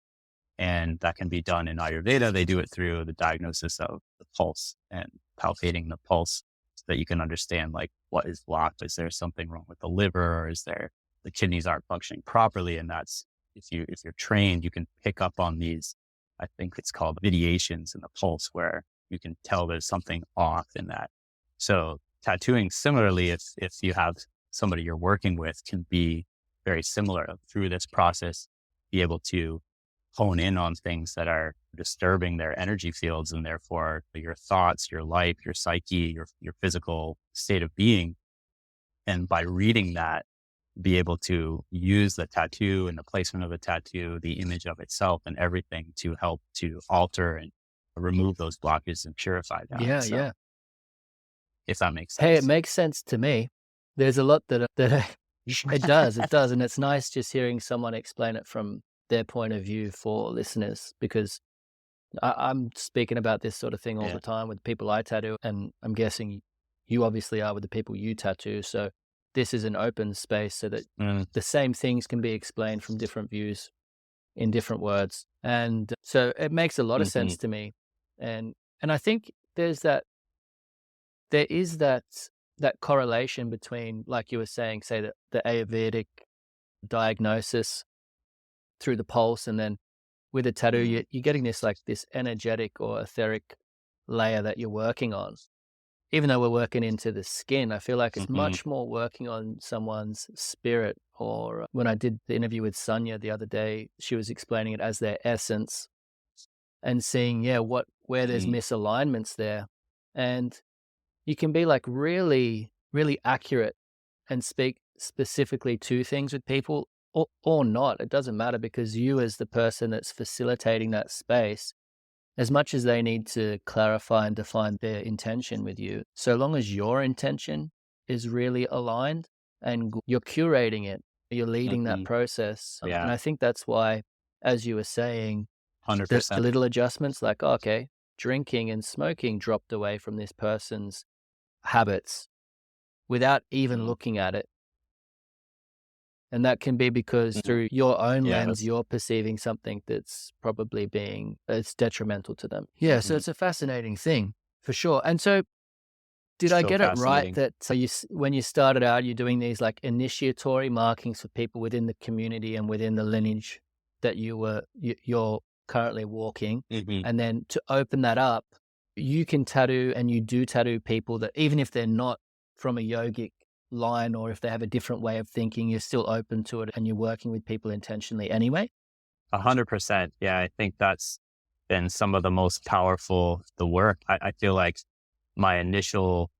and that can be done in Ayurveda. They do it through the diagnosis of the pulse and palpating the pulse so that you can understand like what is blocked. Is there something wrong with the liver or is there the kidneys aren't functioning properly? And that's, if you're trained, you can pick up on these, I think it's called vitiations in the pulse where you can tell there's something off in that. So tattooing similarly, if you have somebody you're working with, can be very similar through this process, be able to hone in on things that are disturbing their energy fields and therefore your thoughts, your life, your psyche, your physical state of being. And by reading that, be able to use the tattoo and the placement of the tattoo, the image of itself and everything to help to alter and remove those blockages and purify that. Yeah, So, yeah. if that makes Hey, it sense. makes sense to me. There's a lot it does, and it's nice just hearing someone explain it from their point of view for listeners because I'm speaking about this sort of thing all Yeah. the time with people I tattoo, and I'm guessing you obviously are with the people you tattoo. So this is an open space so that the same things can be explained from different views in different words, and so it makes a lot of Mm-hmm. sense to me. And I think there is that correlation between, like you were saying, say that the Ayurvedic diagnosis through the pulse, and then with a tattoo, you're getting this energetic or etheric layer that you're working on. Even though we're working into the skin, I feel like it's Mm-hmm. much more working on someone's spirit. Or when I did the interview with Sonia the other day, she was explaining it as their essence and seeing, where there's Mm-hmm. misalignments there. And you can be like really, really accurate and speak specifically to things with people or not. It doesn't matter because you, as the person that's facilitating that space, as much as they need to clarify and define their intention with you, so long as your intention is really aligned and you're curating it You're leading that Mhm. process. And Yeah, I think that's why, as you were saying, the 100%. little adjustments like, oh, okay, drinking and smoking dropped away from this person's habits without even Mhm. looking at it. And that can be because Mhm. through your own Yeah, lens, that's you're perceiving something that's probably it's detrimental to them. Yeah. So mhm. it's a fascinating thing for sure. And so did I So get it right fascinating. that when you started out, you're doing these like initiatory markings for people within the community and within the lineage that you're currently walking, Mhm. and then to open that up, you can tattoo and you do tattoo people that even if they're not from a yogic line or if they have a different way of thinking, you're still open to it and you're working with people intentionally anyway. 100%. Yeah, I think that's been some of the most powerful the work. I feel like my initial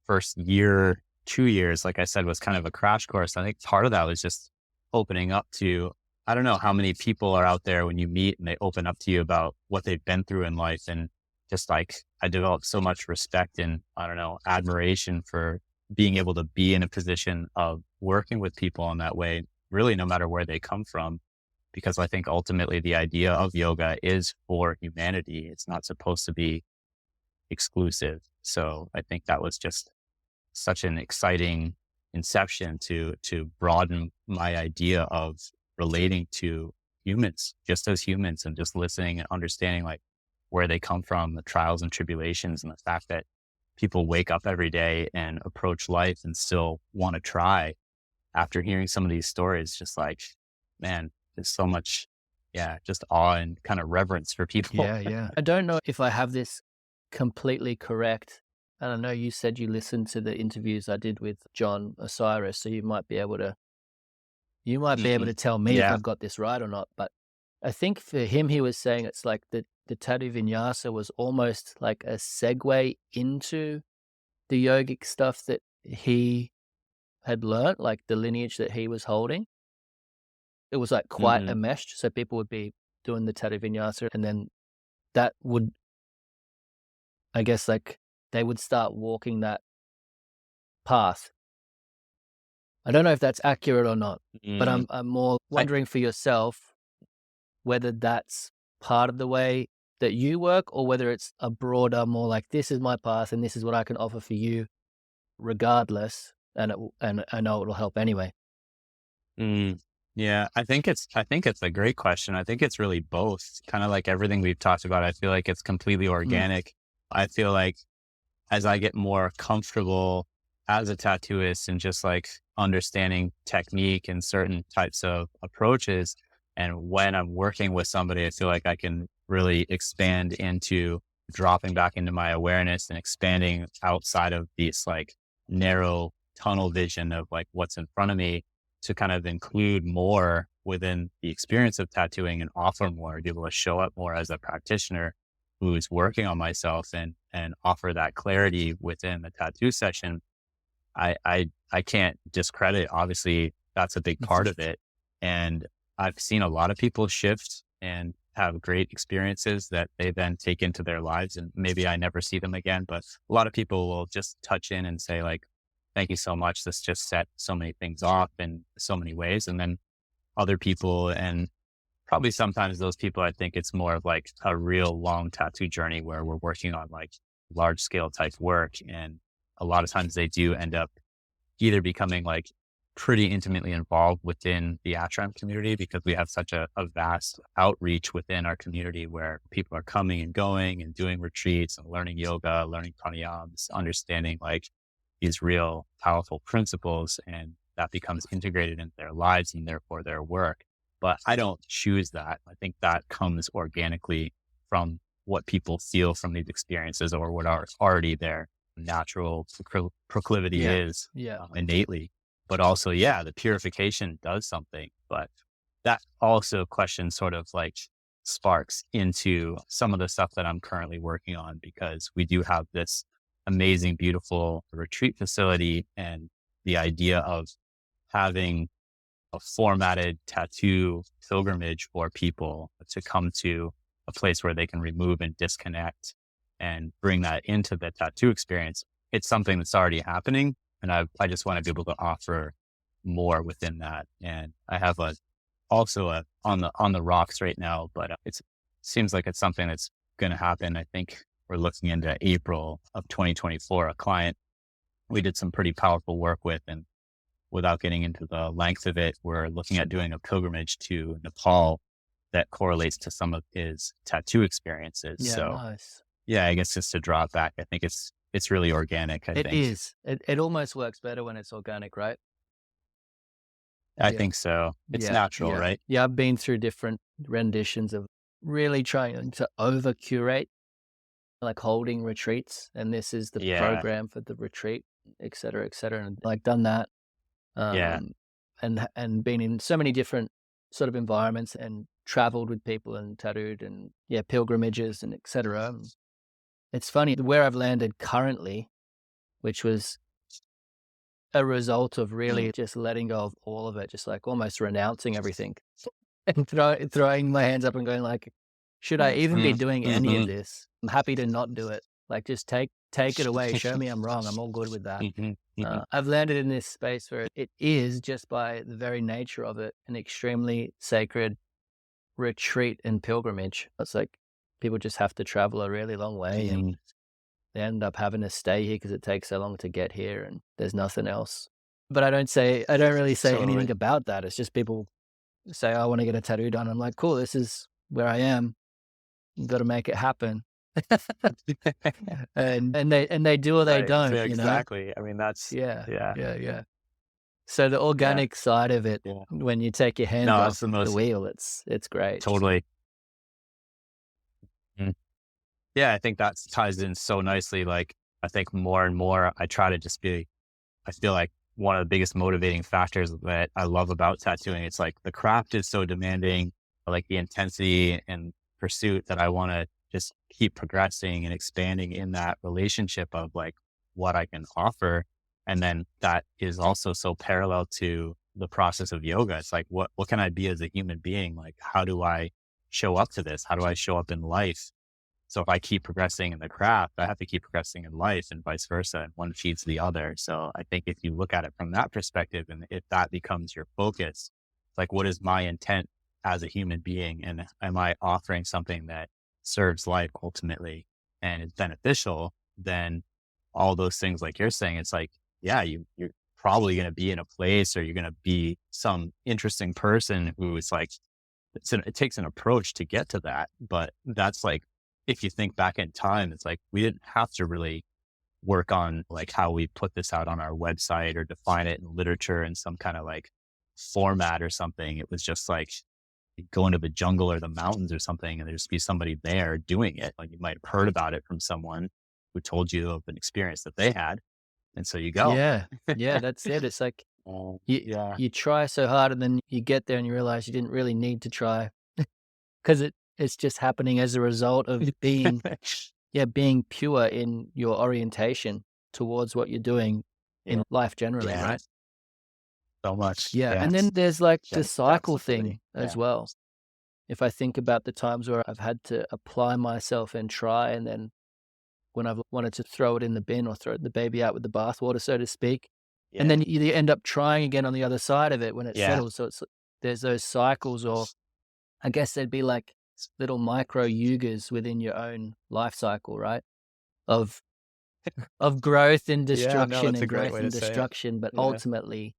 first year, 2 years, like I said, was kind of a crash course. I think part of that was just opening up to I don't know how many people are out there when you meet and they open up to you about what they've been through in life. And just like I developed so much respect and I don't know, admiration for being able to be in a position of working with people in that way, really no matter where they come from. Because I think ultimately the idea of yoga is for humanity. It's not supposed to be exclusive. So I think that was just such an exciting inception to broaden my idea of relating to humans just as humans and just listening and understanding like where they come from, the trials and tribulations, and the fact that people wake up every day and approach life and still want to try after hearing some of these stories. Just like, man, there's so much, yeah, just awe and kind of reverence for people. Yeah, yeah. I don't know if I have this completely correct. And I know you said you listened to the interviews I did with John Osiris, so you might be able Mhm. to tell me if Yeah. I've got this right or not. But I think for him, he was saying it's like the tattoo vinyasa was almost like a segue into the yogic stuff that he had learnt, like the lineage that he was holding. It was like quite Hmm. enmeshed. So people would be doing the tattoo vinyasa and then that would, I guess, like they would start walking that path. I don't know if that's accurate or not, but Mm. I'm more I, wondering for yourself whether that's part of the way that you work or whether it's a broader, more like this is my path and this is what I can offer for you regardless, and I know it'll help anyway. mm, yeah, I think it's a great question. I think it's really both. Kind of like everything we've talked about. I feel like it's completely Mm, organic. I feel like as I get more comfortable as a tattooist and just like understanding technique and certain types of approaches, and when I'm working with somebody, I feel like I can really expand into dropping back into my awareness and expanding outside of these like narrow tunnel vision of like what's in front of me to kind of include more within the experience of tattooing and offer more, be able to show up more as a practitioner who's working on myself and offer that clarity within the tattoo session. I can't discredit. Obviously, that's a big part mhm. of it, and I've seen a lot of people shift and have great experiences that they then take into their lives, and maybe I never see them again. But a lot of people will just touch in and say like, "Thank you so much. This just set so many things off in so many ways," and then other people and probably sometimes those people, I think it's more of like a real long tattoo journey where we're working on like large scale type work. And a lot of times they do end up either becoming like pretty intimately involved within the ashram community because we have such a vast outreach within our community where people are coming and going and doing retreats and learning yoga, learning pranayams, understanding like these real powerful principles, and that becomes integrated into their lives and therefore their work. But I don't choose that. I think that comes organically from what people feel from these experiences or what are already their natural proclivity Yeah, is yeah. innately. But also, yeah, the purification does something. But that also question sort of like sparks into some of the stuff that I'm currently working on because we do have this amazing, beautiful retreat facility and the idea of having a formatted tattoo pilgrimage for people to come to a place where they can remove and disconnect and bring that into the tattoo experience. It's something that's already happening. And I just want to be able to offer more within that. And I have on the rocks right now, but it seems like it's something that's going to happen. I think we're looking into April of 2024. A client we did some pretty powerful work with, and without getting into the length of it, we're looking at doing a pilgrimage to Nepal that correlates to some of his tattoo experiences. Yeah, So nice. yeah, I guess just to draw it back, I think it's really organic. I It think is. It almost works better when it's organic, right? I Yeah. think so. It's Yeah. natural, Yeah. right? Yeah. I've been through different renditions of really trying to over curate, like holding retreats. And this is the Yeah, program for the retreat, et cetera, et cetera. And like done that. yeah, Um, and been in so many different sort of environments and traveled with people and tattooed and pilgrimages and et cetera. It's funny where I've landed currently, which was a result of really just letting go of all of it, just like almost renouncing everything and throwing my hands up and going like, should I even be doing any of this? I'm happy to not do it. Like just take it away. Show me I'm wrong. I'm all good with that. I've landed in this space where it is just by the very nature of it, an extremely sacred retreat and pilgrimage. It's like people just have to travel a really long way and they end up having to stay here because it takes so long to get here and there's nothing else. But I don't really say Totally. anything about that. It's just people say, I want to get a tattoo done. I'm like, cool, this is where I am. You got to make it happen. and they do or they Right. don't, Yeah, you know? exactly. I mean, that's Yeah. So the organic side of it, yeah. when you take your hands No, off it's the the most wheel, it's great. totally. Mm. Yeah, I think that ties in so nicely. Like, I think more and more I try to just I feel like one of the biggest motivating factors that I love about tattooing, it's like the craft is so demanding, like the intensity and pursuit that I want to just keep progressing and expanding in that relationship of like what I can offer. And then that is also so parallel to the process of yoga. It's like, what can I be as a human being? Like, how do I show up to this? How do I show up in life? So if I keep progressing in the craft, I have to keep progressing in life and vice versa. And one feeds the other. So I think if you look at it from that perspective, and if that becomes your focus, it's like, what is my intent as a human being? And am I offering something that serves life ultimately and is beneficial? Then all those things, like you're saying, it's like, yeah, you're probably going to be in a place, or you're going to be some interesting person who is like, it takes an approach to get to that. But that's like, if you think back in time, it's like we didn't have to really work on like how we put this out on our website or define it in literature in some kind of like format or something. It was just like you go into the jungle or the mountains or something, and there'd just be somebody there doing it. Like you might have heard about it from someone who told you of an experience that they had. And so you go. Yeah. Yeah, that's it. It's like Yeah. you try so hard and then you get there and you realize you didn't really need to try because it's just happening as a result of being pure in your orientation towards what you're doing in life generally, Yeah. right? So much. Yeah. Yeah. And then there's like the Yeah, cycle absolutely. thing as Yeah. well. If I think about the times where I've had to apply myself and try, and then when I've wanted to throw it in the bin or throw the baby out with the bathwater, so to speak, and then you end up trying again on the other side of it when it Yeah. settles. So there's those cycles, or I guess they'd be like little micro yugas within your own life cycle, right? Of growth and Yeah, no, destruction that's a and great growth way and to say it. destruction, but Yeah. ultimately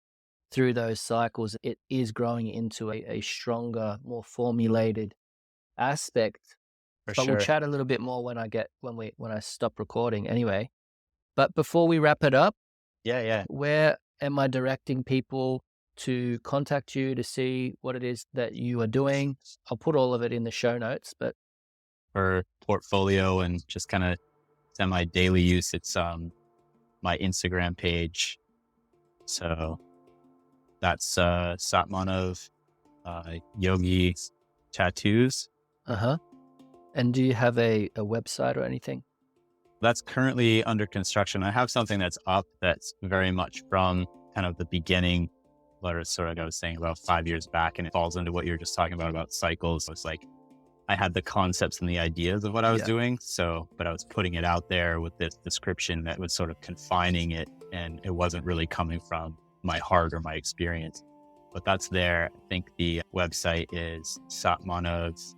through those cycles, it is growing into a stronger, more formulated aspect. For But we'll sure. chat a little bit more when I stop recording anyway. But before we wrap it up, Yeah. where am I directing people to contact you to see what it is that you are doing? I'll put all of it in the show notes, but For portfolio and just kind of semi daily use, it's my Instagram page. So that's Satmanov Yogi Tattoos. And do you have a website or anything? That's currently under construction. I have something that's up that's very much from kind of the beginning, sort of like I was saying about 5 years back, and it falls into what you were just talking about cycles. It's like I had the concepts and the ideas of what I was doing. So, but I was putting it out there with this description that was sort of confining it, and it wasn't really coming from my heart or my experience. But that's there. I think the website is Satmanov's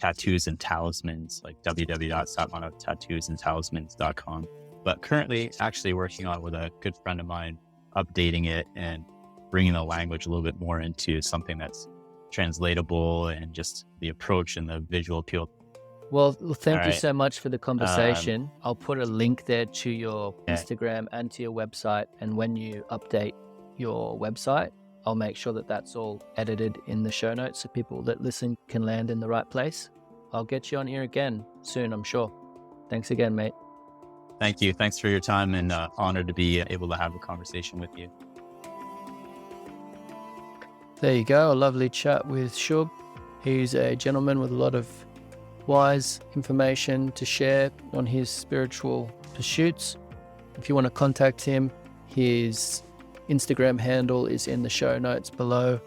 Tattoos and Talismans, like www.satmanovtattoosandtalismans.com. But currently actually working on with a good friend of mine, updating it and bringing the language a little bit more into something that's translatable and just the approach and the visual appeal. Well, thank All you right. so much for the conversation. I'll put a link there to your Yeah. Instagram and to your website. And when you update your website, I'll make sure that that's all edited in the show notes so people that listen can land in the right place. I'll get you on here again soon, I'm sure. Thanks again, mate. Thank you. Thanks for your time, and honored to be able to have a conversation with you. There you go, a lovely chat with Shug. He's a gentleman with a lot of wise information to share on his spiritual pursuits. If you want to contact him, his Instagram handle is in the show notes below.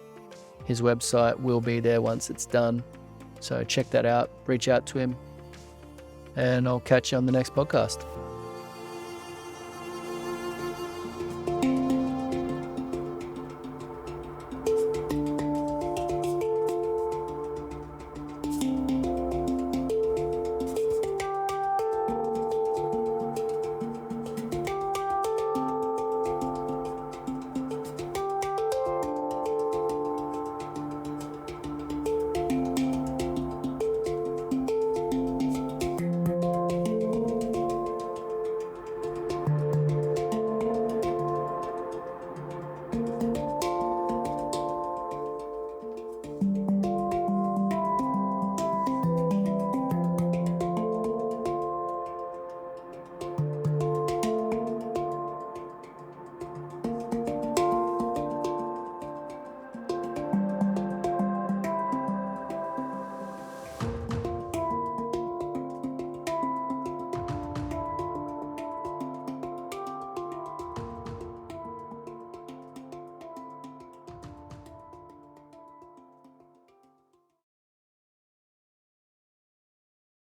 His website will be there once it's done. So check that out, reach out to him, and I'll catch you on the next podcast.